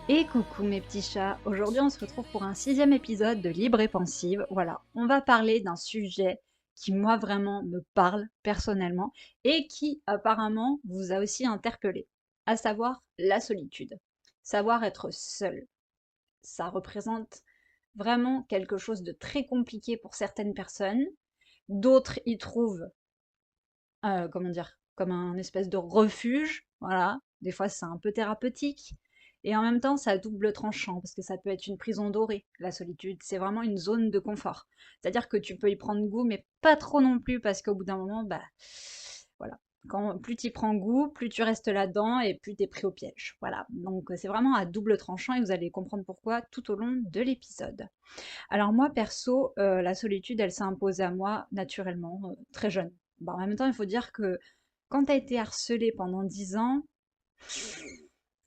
Et coucou mes petits chats, aujourd'hui on se retrouve pour un 6e épisode de Libre et Pensive. Voilà, on va parler d'un sujet qui moi vraiment me parle personnellement et qui apparemment vous a aussi interpellé, à savoir la solitude. Savoir être seul. Ça représente vraiment quelque chose de très compliqué pour certaines personnes. D'autres y trouvent, comment dire, comme un espèce de refuge, voilà. Des fois, c'est un peu thérapeutique. Et en même temps, c'est à double tranchant, parce que ça peut être une prison dorée, la solitude. C'est vraiment une zone de confort. C'est-à-dire que tu peux y prendre goût, mais pas trop non plus, parce qu'au bout d'un moment, bah, voilà. Plus tu y prends goût, plus tu restes là-dedans, et plus tu es pris au piège. Voilà. Donc, c'est vraiment à double tranchant, et vous allez comprendre pourquoi tout au long de l'épisode. Alors moi, perso, la solitude, elle s'est imposée à moi naturellement, très jeune. Bah, en même temps, il faut dire que quand tu as été harcelé pendant 10 ans,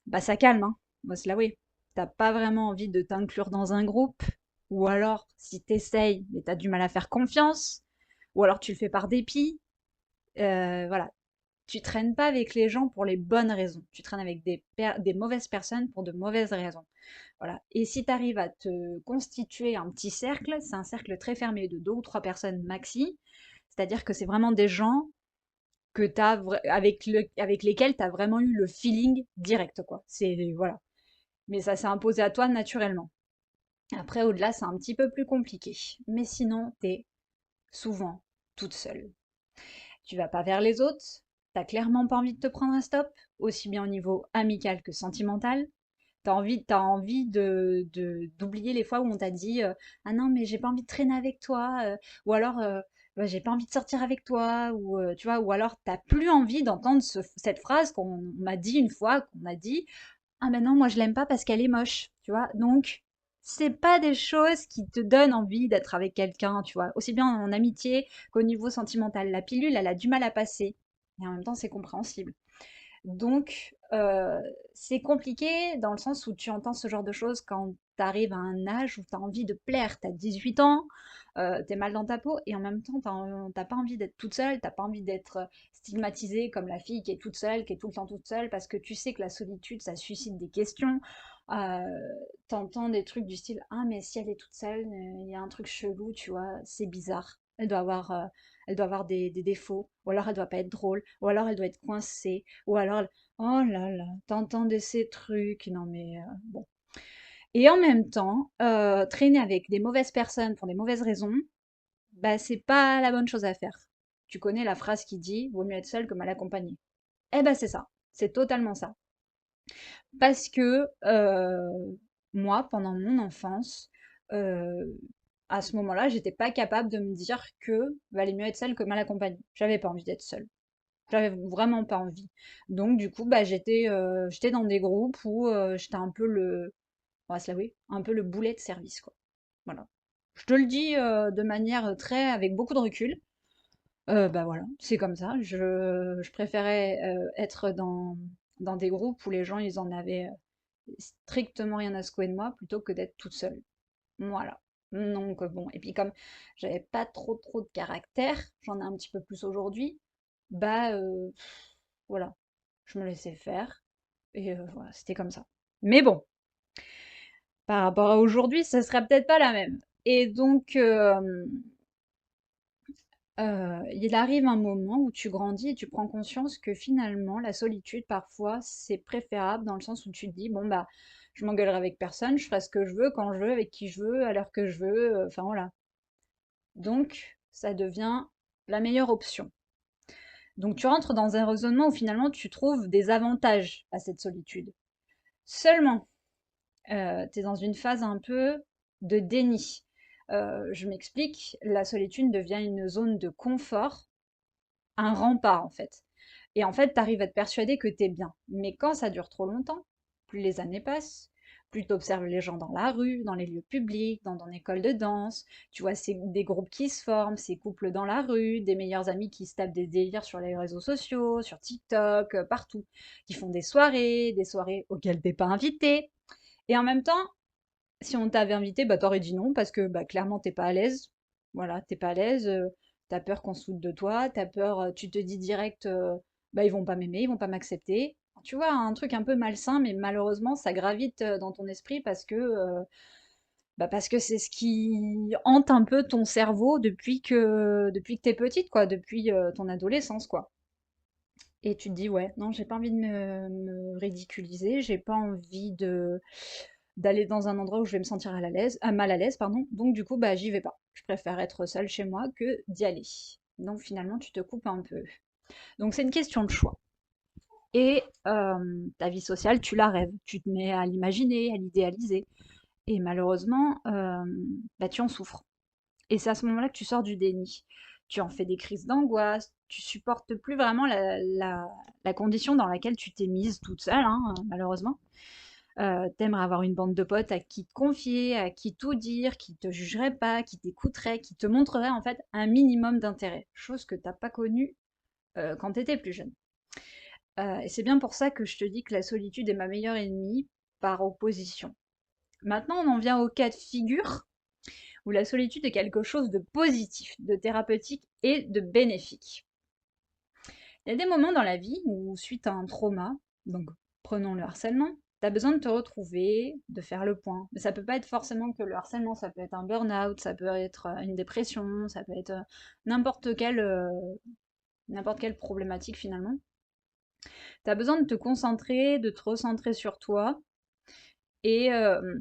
bah ça calme, hein. Moi, c'est là oui. T'as pas vraiment envie de t'inclure dans un groupe, ou alors si t'essayes, mais t'as du mal à faire confiance, ou alors tu le fais par dépit. Voilà, tu traînes pas avec les gens pour les bonnes raisons. Tu traînes avec des mauvaises personnes pour de mauvaises raisons. Voilà. Et si tu arrives à te constituer un petit cercle, c'est un cercle très fermé de 2 ou 3 personnes maxi. C'est-à-dire que c'est vraiment des gens que avec lesquels tu as vraiment eu le feeling direct, quoi. C'est, voilà. Mais ça s'est imposé à toi naturellement. Après, au-delà, c'est un petit peu plus compliqué. Mais sinon, t'es souvent toute seule. Tu vas pas vers les autres, t'as clairement pas envie de te prendre un stop, aussi bien au niveau amical que sentimental. T'as envie d'oublier les fois où on t'a dit ah non, mais j'ai pas envie de traîner avec toi, ou alors bah, j'ai pas envie de sortir avec toi, ou tu vois, ou alors t'as plus envie d'entendre cette phrase qu'on m'a dit une fois, qu'on a dit ah ben non, moi je l'aime pas parce qu'elle est moche, tu vois. Donc, c'est pas des choses qui te donnent envie d'être avec quelqu'un, tu vois. Aussi bien en amitié qu'au niveau sentimental. La pilule, elle a du mal à passer. Et en même temps, c'est compréhensible. Donc, c'est compliqué dans le sens où tu entends ce genre de choses quand tu arrives à un âge où tu as envie de plaire. Tu as 18 ans, tu es mal dans ta peau et en même temps, tu pas envie d'être toute seule, tu pas envie d'être stigmatisée comme la fille qui est toute seule, qui est tout le temps toute seule, parce que tu sais que la solitude, ça suscite des questions. T'entends des trucs du style, ah mais si elle est toute seule, il y a un truc chelou, tu vois, c'est bizarre. Elle doit avoir des défauts, ou alors elle doit pas être drôle, ou alors elle doit être coincée, ou alors, oh là là, t'entends de ces trucs, non mais bon. Et en même temps, traîner avec des mauvaises personnes pour des mauvaises raisons, bah c'est pas la bonne chose à faire. Tu connais la phrase qui dit, vaut mieux être seul que mal accompagné. Eh ben c'est ça, c'est totalement ça. Parce que moi, pendant mon enfance, euh, à ce moment-là, j'étais pas capable de me dire que valait mieux être seule que mal accompagnée. J'avais pas envie d'être seule. J'avais vraiment pas envie. Donc du coup, bah j'étais dans des groupes où j'étais un peu on va se l'avouer, un peu le boulet de service, quoi. Voilà. Je te le dis de manière très, avec beaucoup de recul. Bah voilà, c'est comme ça. Je préférais être dans des groupes où les gens ils en avaient strictement rien à secouer de moi plutôt que d'être toute seule. Voilà. Donc bon, et puis comme j'avais pas trop de caractère, j'en ai un petit peu plus aujourd'hui, bah voilà, je me laissais faire et voilà, c'était comme ça. Mais bon, par rapport à aujourd'hui, ça serait peut-être pas la même. Et donc, il arrive un moment où tu grandis et tu prends conscience que finalement, la solitude, parfois, c'est préférable dans le sens où tu te dis, bon, bah, je m'engueulerai avec personne, je ferai ce que je veux, quand je veux, avec qui je veux, à l'heure que je veux, enfin voilà. Donc, ça devient la meilleure option. Donc, tu rentres dans un raisonnement où finalement, tu trouves des avantages à cette solitude. Seulement, tu es dans une phase un peu de déni. Je m'explique, la solitude devient une zone de confort, un rempart en fait. Et en fait, tu arrives à te persuader que tu es bien. Mais quand ça dure trop longtemps, plus les années passent, plus tu observes les gens dans la rue, dans les lieux publics, dans ton école de danse, tu vois des groupes qui se forment, ces couples dans la rue, des meilleurs amis qui se tapent des délires sur les réseaux sociaux, sur TikTok, partout, qui font des soirées auxquelles t'es pas invité. Et en même temps, si on t'avait invité, bah t'aurais dit non parce que bah clairement t'es pas à l'aise. Voilà, t'es pas à l'aise, t'as peur qu'on se foute de toi, t'as peur, tu te dis direct, bah ils vont pas m'aimer, ils vont pas m'accepter. tu vois, un truc un peu malsain, mais malheureusement, ça gravite dans ton esprit parce que c'est ce qui hante un peu ton cerveau depuis que t'es petite, quoi, depuis ton adolescence, quoi. Et tu te dis, ouais, non, j'ai pas envie de me ridiculiser, j'ai pas envie d'aller dans un endroit où je vais me sentir mal à l'aise, pardon. Donc du coup, bah, j'y vais pas. Je préfère être seule chez moi que d'y aller. Donc finalement, tu te coupes un peu. Donc c'est une question de choix. Et ta vie sociale, tu la rêves, tu te mets à l'imaginer, à l'idéaliser. Et malheureusement, bah, tu en souffres. Et c'est à ce moment-là que tu sors du déni. Tu en fais des crises d'angoisse, tu supportes plus vraiment la condition dans laquelle tu t'es mise toute seule, hein, malheureusement. T'aimerais avoir une bande de potes à qui te confier, à qui tout dire, qui te jugerait pas, qui t'écouterait, qui te montrerait en fait un minimum d'intérêt, chose que t'as pas connue quand t'étais plus jeune. Et c'est bien pour ça que je te dis que la solitude est ma meilleure ennemie par opposition. Maintenant, on en vient au cas de figure où la solitude est quelque chose de positif, de thérapeutique et de bénéfique. Il y a des moments dans la vie où, suite à un trauma, donc prenons le harcèlement, tu as besoin de te retrouver, de faire le point. Mais ça peut pas être forcément que le harcèlement, ça peut être un burn-out, ça peut être une dépression, ça peut être n'importe n'importe quelle problématique finalement. Tu as besoin de te concentrer, de te recentrer sur toi. Et, euh,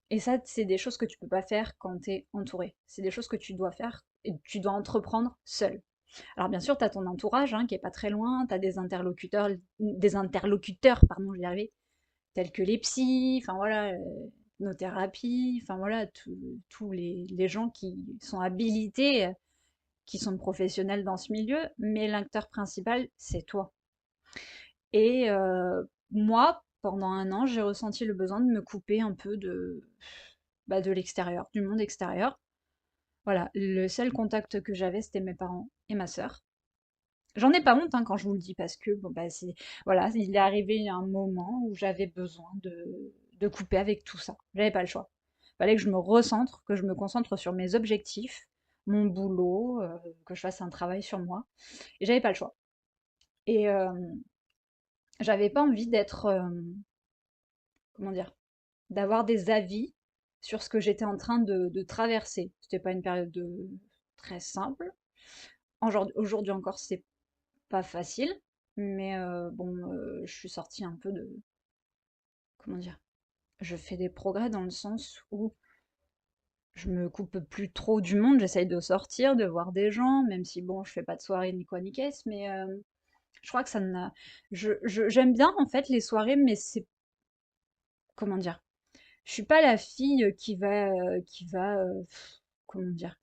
et ça, c'est des choses que tu peux pas faire quand tu es entouré. C'est des choses que tu dois faire et tu dois entreprendre seul. Alors bien sûr, tu as ton entourage hein, qui est pas très loin, tu as des interlocuteurs, pardon, je vais y arriver, tels que les psys, enfin voilà, nos thérapies, enfin voilà, tous les gens qui sont habilités, qui sont professionnels dans ce milieu, mais l'acteur principal, c'est toi. Et moi, pendant un an, j'ai ressenti le besoin de me couper un peu de l'extérieur, du monde extérieur. Voilà, le seul contact que j'avais, c'était mes parents et ma sœur. J'en ai pas honte hein, quand je vous le dis parce que bon bah voilà, il est arrivé un moment où j'avais besoin de couper avec tout ça. J'avais pas le choix. Il fallait que je me recentre, que je me concentre sur mes objectifs, mon boulot, que je fasse un travail sur moi. Et j'avais pas le choix. Et j'avais pas envie d'être, comment dire, d'avoir des avis sur ce que j'étais en train de traverser. C'était pas une période très simple. Aujourd'hui encore, c'est pas facile, mais bon, je suis sortie un peu de comment dire? Je fais des progrès dans le sens où je me coupe plus trop du monde, j'essaye de sortir, de voir des gens, même si bon, je fais pas de soirée ni quoi ni qu'est-ce, mais je crois que ça n'a j'aime bien en fait les soirées, mais c'est comment dire? Je suis pas la fille qui va, comment dire?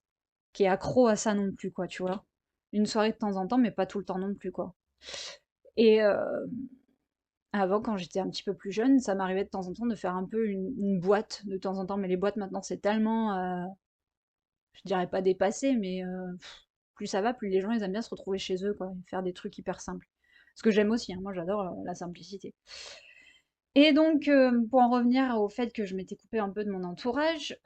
Qui est accro à ça non plus quoi, tu vois? Une soirée de temps en temps, mais pas tout le temps non plus, quoi. Et avant, quand j'étais un petit peu plus jeune, ça m'arrivait de temps en temps de faire un peu une boîte de temps en temps, mais les boîtes maintenant c'est tellement, je dirais pas dépassé, mais plus ça va, plus les gens ils aiment bien se retrouver chez eux, quoi, et faire des trucs hyper simples. Ce que j'aime aussi, hein, moi j'adore la simplicité. Et donc, pour en revenir au fait que je m'étais coupée un peu de mon entourage,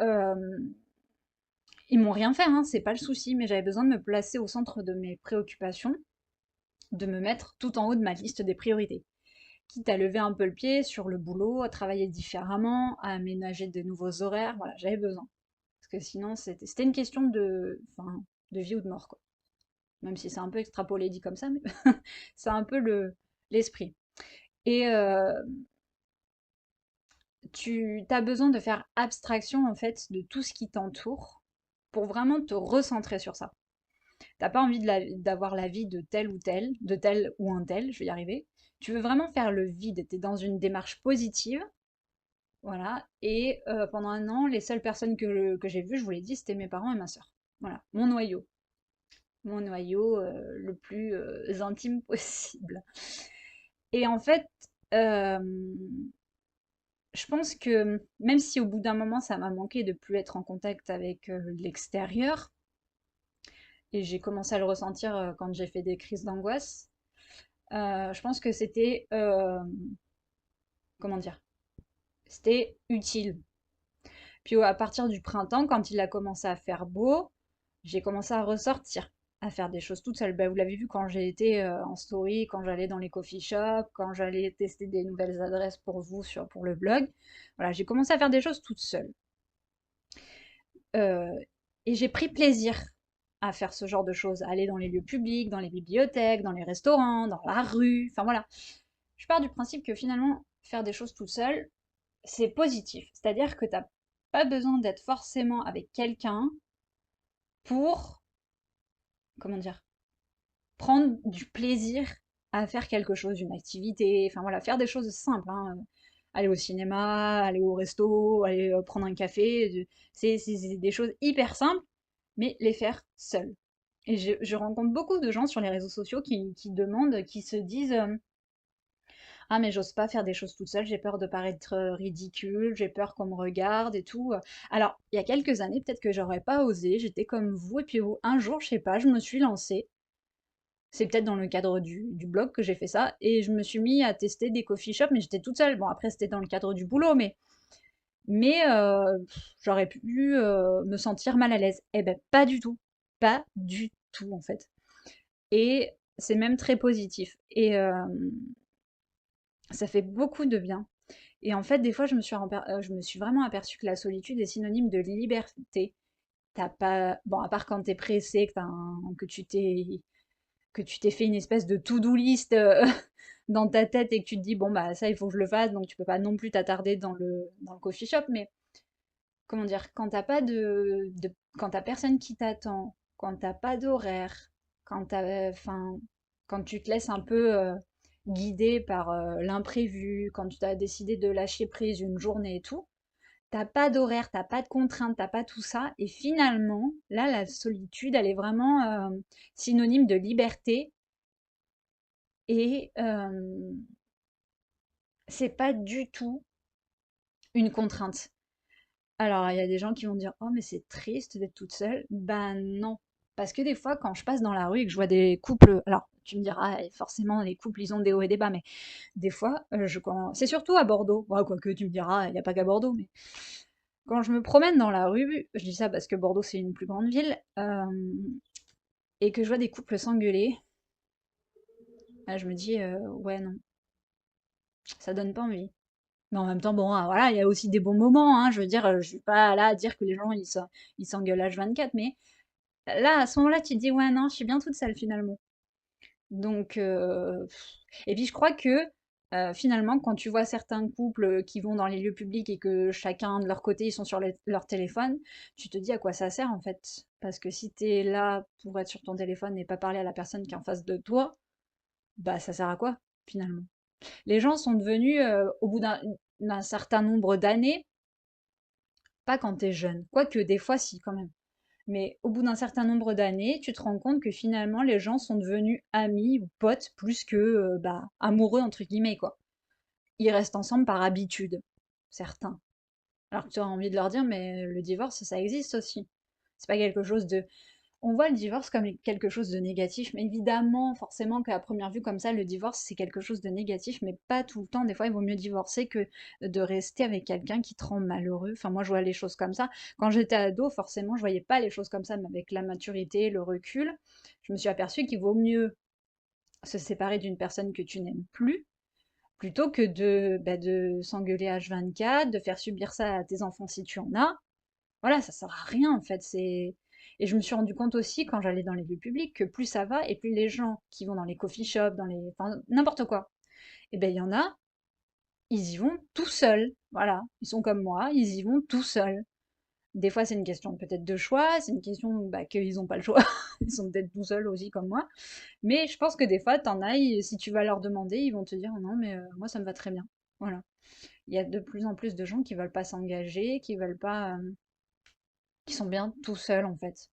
ils m'ont rien fait, hein, c'est pas le souci, mais j'avais besoin de me placer au centre de mes préoccupations, de me mettre tout en haut de ma liste des priorités. Quitte à lever un peu le pied sur le boulot, à travailler différemment, à aménager de nouveaux horaires, voilà, j'avais besoin. Parce que sinon, c'était une question enfin, de vie ou de mort, quoi. Même si c'est un peu extrapolé dit comme ça, mais c'est un peu l'esprit. Et tu as besoin de faire abstraction, en fait, de tout ce qui t'entoure pour vraiment te recentrer sur ça. T'as pas envie d'avoir la vie de tel ou un tel, je vais y arriver. Tu veux vraiment faire le vide, tu es dans une démarche positive. Voilà. Et pendant un an, les seules personnes que j'ai vues, je vous l'ai dit, c'était mes parents et ma sœur. Voilà, mon noyau. Mon noyau le plus intime possible. Et en fait, euh, je pense que même si au bout d'un moment, ça m'a manqué de plus être en contact avec l'extérieur, et j'ai commencé à le ressentir quand j'ai fait des crises d'angoisse, je pense que c'était, comment dire, c'était utile. Puis à partir du printemps, quand il a commencé à faire beau, j'ai commencé à ressortir. à faire des choses toute seule. Bah, vous l'avez vu quand j'ai été en story, quand j'allais dans les coffee shops, quand j'allais tester des nouvelles adresses pour vous pour le blog. Voilà, j'ai commencé à faire des choses toute seule. Euh, et j'ai pris plaisir à faire ce genre de choses, à aller dans les lieux publics, dans les bibliothèques, dans les restaurants, dans la rue, enfin voilà. Je pars du principe que finalement, faire des choses toute seule, c'est positif. C'est-à-dire que t'as pas besoin d'être forcément avec quelqu'un pour, comment dire, prendre du plaisir à faire quelque chose, une activité, enfin voilà, faire des choses simples, hein. Aller au cinéma, aller au resto, aller prendre un café, c'est des choses hyper simples, mais les faire seul. Et je rencontre beaucoup de gens sur les réseaux sociaux qui demandent, qui se disent ah mais j'ose pas faire des choses toute seule, j'ai peur de paraître ridicule, j'ai peur qu'on me regarde et tout. Alors, il y a quelques années, peut-être que j'aurais pas osé, j'étais comme vous, et puis un jour, je sais pas, je me suis lancée. C'est peut-être dans le cadre du blog que j'ai fait ça, et je me suis mis à tester des coffee shops, mais j'étais toute seule. Bon, après, c'était dans le cadre du boulot, mais j'aurais pu me sentir mal à l'aise. Eh ben, pas du tout. Pas du tout, en fait. Et c'est même très positif. Et ça fait beaucoup de bien. Et en fait, des fois, je me suis vraiment aperçue que la solitude est synonyme de liberté. T'as pas, bon, à part quand t'es pressé, que tu t'es fait une espèce de to-do list dans ta tête et que tu te dis, bon, bah, ça, il faut que je le fasse, donc tu peux pas non plus t'attarder dans le coffee shop. Mais comment dire, quand t'as pas quand t'as personne qui t'attend, quand t'as pas d'horaire, enfin, quand tu te laisses un peu guider par l'imprévu, quand tu as décidé de lâcher prise une journée et tout, t'as pas d'horaire, t'as pas de contraintes, t'as pas tout ça. Et finalement, là, la solitude, elle est vraiment synonyme de liberté. Et c'est pas du tout une contrainte. Alors, il y a des gens qui vont dire: «Oh, mais c'est triste d'être toute seule». Ben non, parce que des fois, quand je passe dans la rue et que je vois des couples, alors tu me diras, forcément, les couples, ils ont des hauts et des bas, mais des fois, c'est surtout à Bordeaux. Bon, quoique tu me diras, il n'y a pas qu'à Bordeaux, mais quand je me promène dans la rue, je dis ça parce que Bordeaux, c'est une plus grande ville, et que je vois des couples s'engueuler, je me dis: «Ouais, non, ça donne pas envie». Mais en même temps, bon, voilà, il y a aussi des bons moments, hein. Je veux dire, je suis pas là à dire que les gens ils s'engueulent H24, mais là, à ce moment-là, tu te dis, ouais, non, je suis bien toute seule finalement. Donc, et puis je crois que finalement, quand tu vois certains couples qui vont dans les lieux publics et que chacun de leur côté, ils sont sur leur téléphone, tu te dis à quoi ça sert en fait. Parce que si t'es là pour être sur ton téléphone et pas parler à la personne qui est en face de toi, bah ça sert à quoi finalement? Les gens sont devenus, au bout d'un certain nombre d'années, pas quand t'es jeune, quoique des fois si quand même, mais au bout d'un certain nombre d'années, tu te rends compte que finalement les gens sont devenus amis ou potes plus que bah, amoureux entre guillemets quoi. Ils restent ensemble par habitude, certains. Alors que tu as envie de leur dire mais le divorce ça existe aussi. C'est pas quelque chose de on voit le divorce comme quelque chose de négatif, mais évidemment, forcément qu'à première vue, comme ça, le divorce, c'est quelque chose de négatif, mais pas tout le temps. Des fois, il vaut mieux divorcer que de rester avec quelqu'un qui te rend malheureux. Enfin, moi, je vois les choses comme ça. Quand j'étais ado, forcément, je voyais pas les choses comme ça, mais avec la maturité, le recul, je me suis aperçue qu'il vaut mieux se séparer d'une personne que tu n'aimes plus, plutôt que de s'engueuler H24, de faire subir ça à tes enfants si tu en as. Voilà, ça sert à rien en fait. Et je me suis rendu compte aussi quand j'allais dans les lieux publics que plus ça va et plus les gens qui vont dans les coffee shops, enfin n'importe quoi. Et ben il y en a, ils y vont tout seuls. Voilà, ils sont comme moi, ils y vont tout seuls. Des fois c'est une question peut-être de choix, c'est une question bah, qu'ils n'ont pas le choix. Ils sont peut-être tout seuls aussi comme moi. Mais je pense que des fois t'en as, si tu vas leur demander, ils vont te dire non mais moi ça me va très bien. Voilà. Il y a de plus en plus de gens qui veulent pas s'engager, qui veulent pas, qui sont bien tout seuls en fait.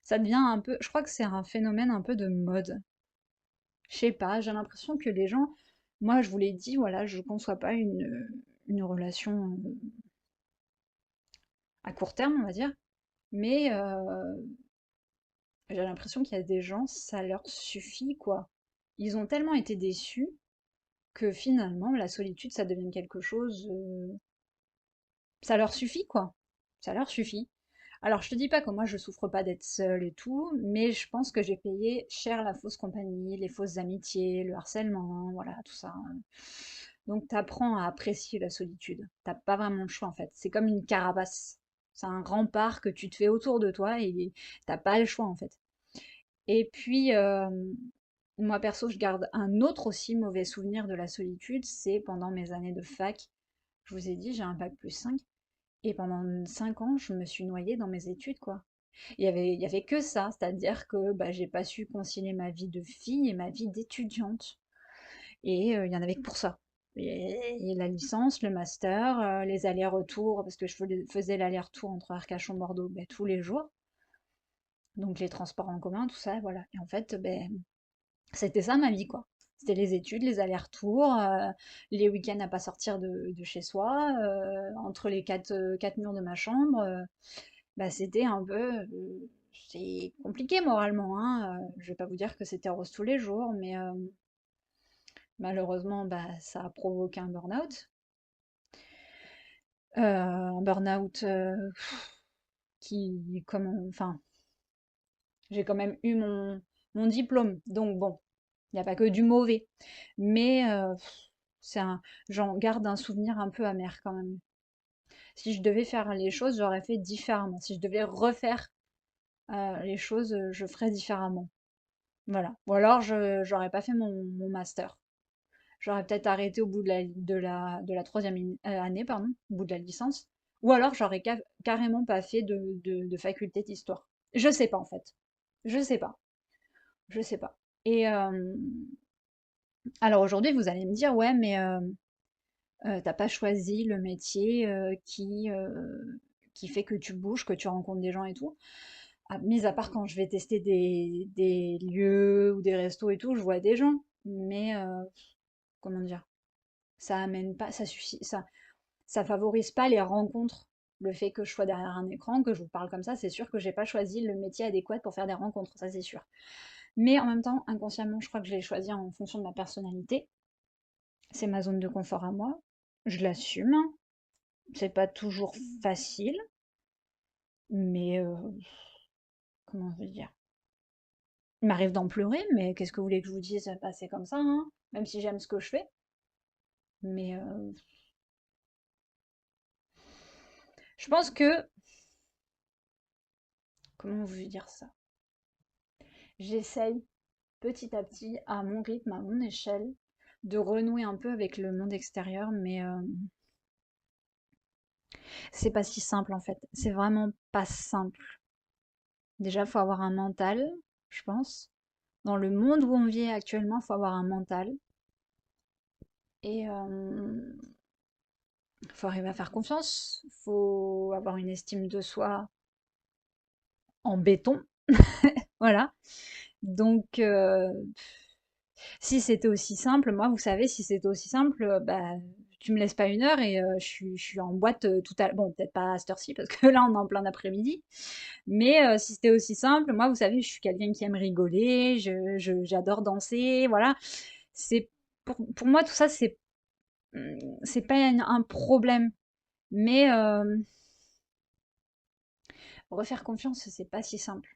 Ça devient un peu, je crois que c'est un phénomène un peu de mode. Je sais pas, j'ai l'impression que les gens, moi je vous l'ai dit, voilà, je conçois pas une relation à court terme, on va dire, mais j'ai l'impression qu'il y a des gens, ça leur suffit, quoi. Ils ont tellement été déçus que finalement la solitude, ça devient quelque chose, ça leur suffit, quoi. Ça leur suffit. Alors, je te dis pas que moi je souffre pas d'être seule et tout, mais je pense que j'ai payé cher la fausse compagnie, les fausses amitiés, le harcèlement, voilà, tout ça. Donc, t'apprends à apprécier la solitude. T'as pas vraiment le choix en fait. C'est comme une carapace. C'est un rempart que tu te fais autour de toi et t'as pas le choix en fait. Et puis, moi perso, je garde un autre aussi mauvais souvenir de la solitude, c'est pendant mes années de fac. Je vous ai dit, j'ai un bac plus 5. Et pendant 5 ans, je me suis noyée dans mes études, quoi. Il y avait que ça, c'est-à-dire que bah, j'ai pas su concilier ma vie de fille et ma vie d'étudiante. Et il y en avait que pour ça. Et la licence, le master, les allers-retours, parce que je faisais l'aller-retour entre Arcachon et Bordeaux ben, tous les jours. Donc les transports en commun, tout ça, voilà. Et en fait, ben, c'était ça ma vie, quoi. C'était les études, les allers-retours, les week-ends à pas sortir de chez soi, entre les quatre murs de ma chambre. Bah, c'était un peu, c'est compliqué moralement, hein. Je vais pas vous dire que c'était rose tous les jours, mais malheureusement, bah, ça a provoqué un burn-out. Un burn-out qui, comment, enfin, j'ai quand même eu mon diplôme, donc bon, il n'y a pas que du mauvais. Mais j'en garde un souvenir un peu amer quand même. Si je devais faire les choses, j'aurais fait différemment. Si je devais refaire les choses, je ferais différemment. Voilà. Ou alors, j'aurais pas fait mon master. J'aurais peut-être arrêté au bout de la troisième année, pardon, au bout de la licence. Ou alors, j'aurais carrément pas fait de faculté d'histoire. Je sais pas, en fait. Je sais pas. Je sais pas. Et alors aujourd'hui, vous allez me dire, ouais, mais t'as pas choisi le métier qui fait que tu bouges, que tu rencontres des gens et tout. Ah, mis à part quand je vais tester des lieux ou des restos et tout, je vois des gens. Mais comment dire, ça amène pas, ça favorise pas les rencontres. Le fait que je sois derrière un écran, que je vous parle comme ça, c'est sûr que j'ai pas choisi le métier adéquat pour faire des rencontres, ça c'est sûr. Mais en même temps, inconsciemment, je crois que je l'ai choisi en fonction de ma personnalité. C'est ma zone de confort à moi. Je l'assume. C'est pas toujours facile, mais comment je veux dire? Il m'arrive d'en pleurer, mais qu'est-ce que vous voulez que je vous dise? Bah, c'est comme ça, hein, même si j'aime ce que je fais. Mais je pense que, comment vous dire ça? J'essaye petit à petit, à mon rythme, à mon échelle, de renouer un peu avec le monde extérieur, mais c'est pas si simple en fait. C'est vraiment pas simple. Déjà, il faut avoir un mental, je pense. Dans le monde où on vit actuellement, il faut avoir un mental. Et faut arriver à faire confiance. Faut avoir une estime de soi en béton. Voilà. Donc, si c'était aussi simple, moi, vous savez, si c'était aussi simple, bah, tu me laisses pas une heure et je suis en boîte tout à l'heure. Bon, peut-être pas à cette heure-ci, parce que là, on est en plein après-midi. Mais si c'était aussi simple, moi, vous savez, je suis quelqu'un qui aime rigoler, j'adore danser, voilà. C'est, pour moi, tout ça, c'est pas un problème. Mais refaire confiance, c'est pas si simple.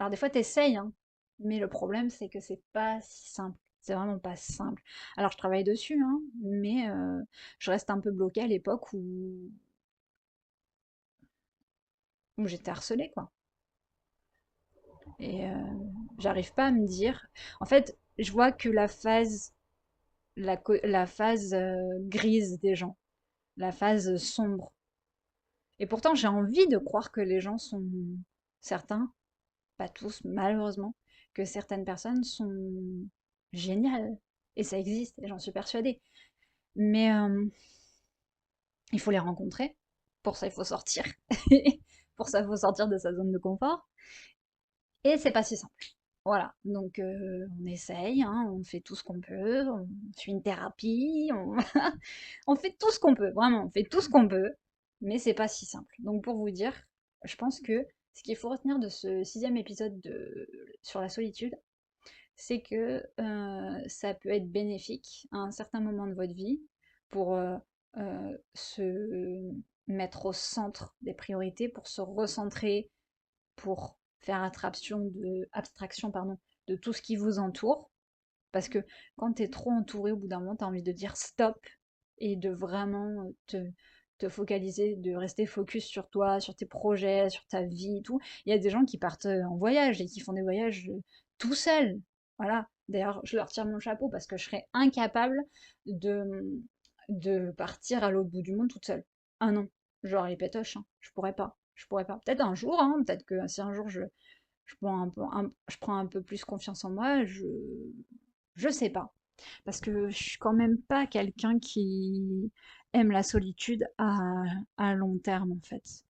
Alors des fois, t'essayes, hein, mais le problème, c'est que c'est pas si simple. C'est vraiment pas simple. Alors je travaille dessus, hein, mais je reste un peu bloquée à l'époque où j'étais harcelée, quoi. Et j'arrive pas à me dire. En fait, je vois que la phase grise des gens, la phase sombre. Et pourtant, j'ai envie de croire que les gens sont certains, pas tous, malheureusement, que certaines personnes sont géniales. Et ça existe, et j'en suis persuadée. Mais il faut les rencontrer. Pour ça, il faut sortir. Pour ça, il faut sortir de sa zone de confort. Et c'est pas si simple. Voilà, donc on essaye, hein, on fait tout ce qu'on peut, on suit une thérapie, on fait tout ce qu'on peut, vraiment, on fait tout ce qu'on peut, mais c'est pas si simple. Donc pour vous dire, je pense que ce qu'il faut retenir de ce 6e épisode sur la solitude, c'est que ça peut être bénéfique à un certain moment de votre vie pour se mettre au centre des priorités, pour se recentrer, pour faire abstraction pardon, de tout ce qui vous entoure. Parce que quand tu es trop entouré, au bout d'un moment, tu as envie de dire stop et de vraiment te focaliser, de rester focus sur toi, sur tes projets, sur ta vie et tout. Il y a des gens qui partent en voyage et qui font des voyages tout seuls. Voilà. D'ailleurs, je leur tire mon chapeau parce que je serais incapable de, de partir à l'autre bout du monde toute seule. Ah non, genre les pétoches, hein. Je pourrais pas. Je pourrais pas. Peut-être un jour, hein, peut-être que si un jour je prends un peu plus confiance en moi, je sais pas. Parce que je suis quand même pas quelqu'un qui aime la solitude à long terme, en fait.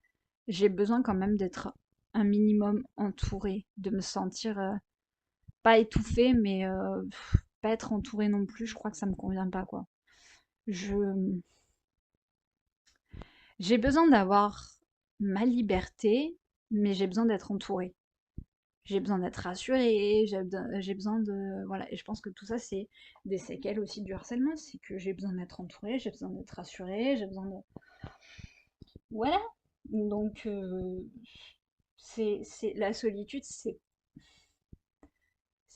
J'ai besoin quand même d'être un minimum entourée, de me sentir pas étouffée, mais pas être entourée non plus. Je crois que ça me convient pas, quoi. Je, j'ai besoin d'avoir ma liberté, mais j'ai besoin d'être entourée. J'ai besoin d'être rassurée, j'ai besoin de... Voilà, et je pense que tout ça, c'est des séquelles aussi du harcèlement, c'est que j'ai besoin d'être entourée, j'ai besoin d'être rassurée, j'ai besoin de... Voilà. Donc, la solitude, c'est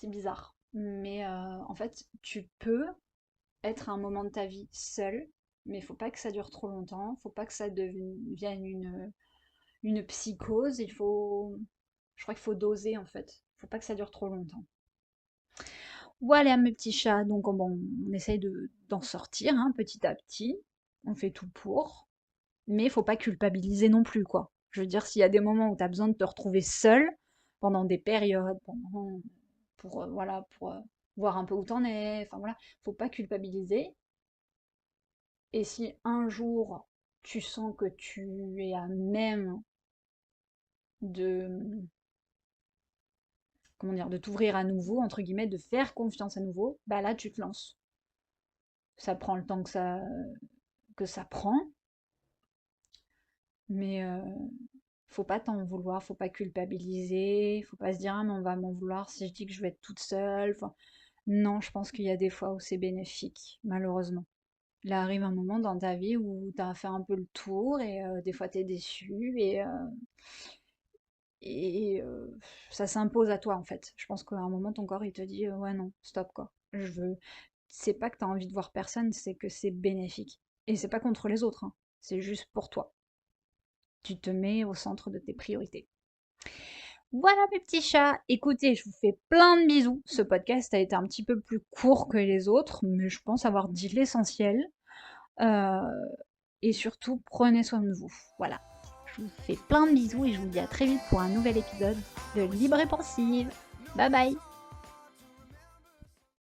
bizarre. Mais en fait, tu peux être à un moment de ta vie seul, mais il faut pas que ça dure trop longtemps, faut pas que ça devienne une psychose, il faut... Je crois qu'il faut doser, en fait. Faut pas que ça dure trop longtemps. Voilà mes petits chats, donc on essaye d'en sortir hein, petit à petit. On fait tout pour. Mais il faut pas culpabiliser non plus, quoi. Je veux dire, s'il y a des moments où tu as besoin de te retrouver seul, pendant des périodes, voilà, pour voir un peu où t'en es, enfin voilà, faut pas culpabiliser. Et si un jour tu sens que tu es à même de, comment dire, de t'ouvrir à nouveau, entre guillemets, de faire confiance à nouveau, bah là tu te lances. Ça prend le temps que ça prend, mais faut pas t'en vouloir, faut pas culpabiliser, faut pas se dire ah mais on va m'en vouloir si je dis que je vais être toute seule. Enfin, non, je pense qu'il y a des fois où c'est bénéfique, malheureusement. Il arrive un moment dans ta vie où tu as fait un peu le tour et des fois tu es déçu et ça s'impose à toi en fait. Je pense qu'à un moment ton corps il te dit ouais non, stop quoi. Je veux c'est pas que tu as envie de voir personne, c'est que c'est bénéfique. Et c'est pas contre les autres, hein. C'est juste pour toi. Tu te mets au centre de tes priorités. Voilà mes petits chats. Écoutez, je vous fais plein de bisous. Ce podcast a été un petit peu plus court que les autres, mais je pense avoir dit l'essentiel. Euh, et surtout, prenez soin de vous. Voilà. Je vous fais plein de bisous et je vous dis à très vite pour un nouvel épisode de Libre et Pensive. Bye bye.